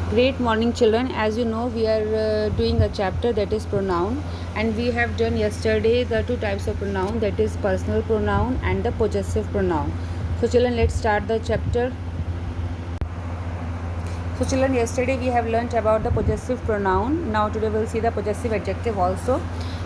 Great morning, children. As you know, we are doing a chapter that is pronoun, and we have done yesterday the two types of pronoun, that is personal pronoun and the possessive pronoun. So children, let's start the chapter. So children, yesterday we have learnt about the possessive pronoun. Now today we'll see the possessive adjective also.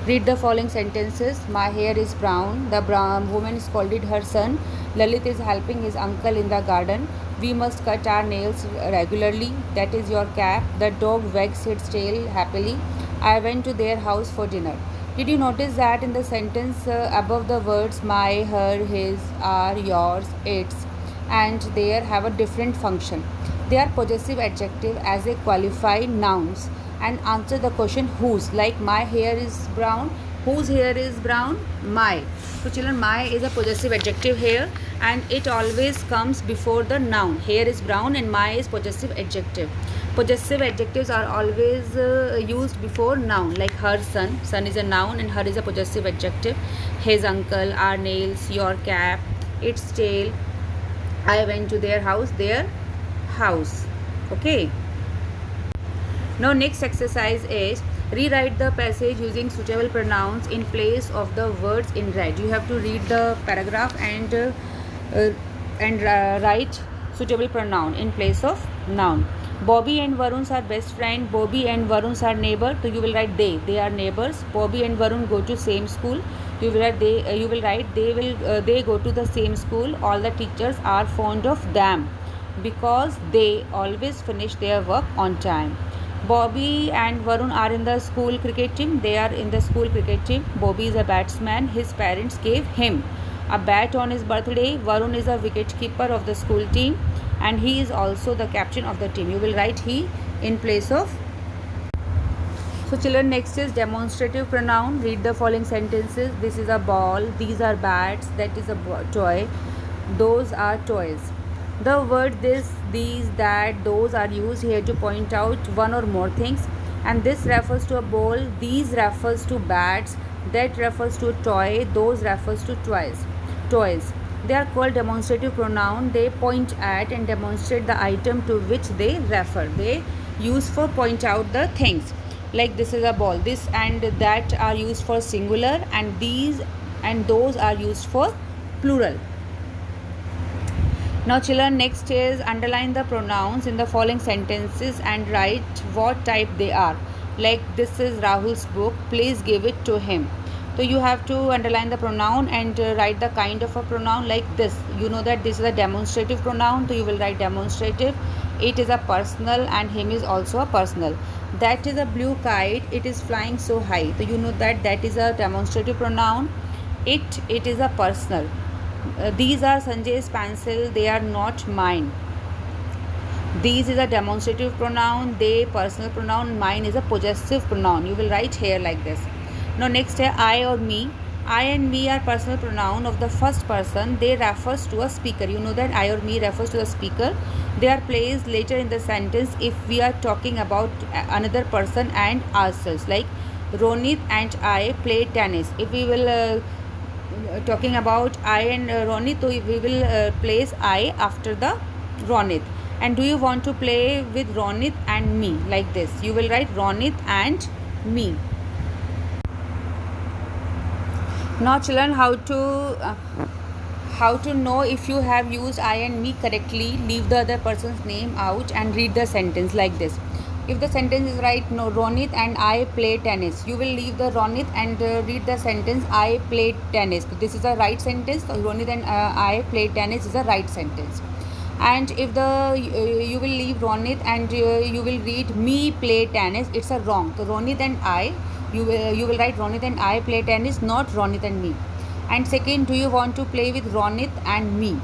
Read the following sentences. My hair is brown. The brown woman scolded her son. Lalit is helping his uncle in the garden. We must cut our nails regularly. That is your cap. The dog wags its tail happily. I went to their house for dinner. Did you notice that in the sentence above the words my, her, his, our, yours, its, and their have a different function? They are possessive adjective as they qualify nouns and answer the question whose. Like my hair is brown. Whose hair is brown? My. So children, my is a possessive adjective here and it always comes before the noun. Hair is brown and my is possessive adjective. Possessive adjectives are always used before noun, like her son. Son is a noun and her is a possessive adjective. His uncle, our nails, your cap, its tail. I went to their house. Their house. Okay. Now next exercise is rewrite the passage using suitable pronouns in place of the words in red. You have to read the paragraph and write suitable pronoun in place of noun. Bobby and Varun are best friend. Bobby and Varun are neighbor. So you will write they. They are neighbors. Bobby and Varun go to same school. You will write they. You will write they will. They go to the same school. All the teachers are fond of them because they always finish their work on time. Bobby and Varun are in the school cricket team. They are in the school cricket team. Bobby is a batsman. His parents gave him a bat on his birthday. Varun is a wicket keeper of the school team and he is also the captain of the team. You will write he in place of. So children, next is demonstrative pronoun. Read the following sentences. This is a ball. These are bats. That is a toy. Those are toys. The word this, these, that, those are used here to point out one or more things, and this refers to a ball, these refers to bats, that refers to a toy, those refers to toys. They are called demonstrative pronoun. They point at and demonstrate the item to which they refer. They use for point out the things. Like this is a ball. This and that are used for singular and these and those are used for plural. Now children, next is underline the pronouns in the following sentences and write what type they are. Like this is Rahul's book, please give it to him. So you have to underline the pronoun and write the kind of a pronoun like this. You know that this is a demonstrative pronoun, so you will write demonstrative. It is a personal and him is also a personal. That is a blue kite, it is flying so high. So you know that that is a demonstrative pronoun. It is a personal. These are Sanjay's pencil, they are not mine. These is a demonstrative pronoun, they personal pronoun, mine is a possessive pronoun. You will write here like this. Now next है I or me. I and me are personal pronoun of the first person. They refers to a speaker. You know that I or me refers to the speaker. They are placed later in the sentence if we are talking about another person and ourselves. Like Ronit and I play tennis. If we will talking about I and Ronit, so we will place I after the Ronit. And do you want to play with Ronit and me? Like this. You will write Ronit and me. Now children, how to know if you have used I and me correctly? Leave the other person's name out and read the sentence like this. If the sentence is right, no, Ronit and I play tennis. You will leave the Ronit and read the sentence I play tennis. So this is a right sentence. So Ronit and I play tennis is a right sentence. And if you will leave Ronit and you will read me play tennis, it's a wrong. So Ronit and I, you will write Ronit and I play tennis, not Ronit and me. And second, do you want to play with Ronit and me?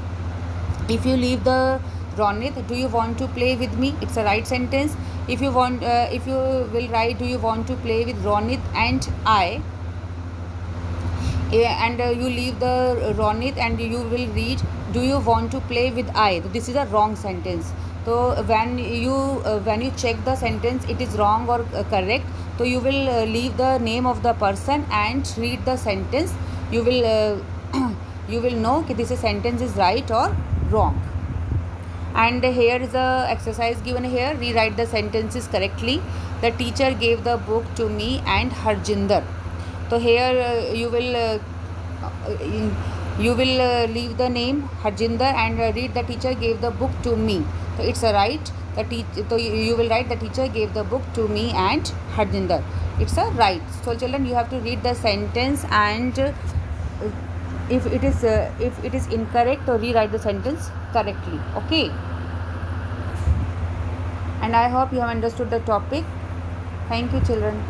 If you leave the Ronit, do you want to play with me? It's a right sentence. If you will write, do you want to play with Ronit and I? And you leave the Ronit and you will read, do you want to play with I? This is a wrong sentence. So when you check the sentence, it is wrong or correct. So you will leave the name of the person and read the sentence. You will you will know that this sentence is right or wrong. And here is a exercise given here. Rewrite the sentences correctly. The teacher gave the book to me and Harjinder. So here you will leave the name Harjinder and read the teacher gave the book to me. So it's a right. So you will write the teacher gave the book to me and Harjinder. It's a right. So children, you have to read the sentence, and if it is incorrect, so rewrite the sentence correctly. Okay. And I hope you have understood the topic. Thank you, children.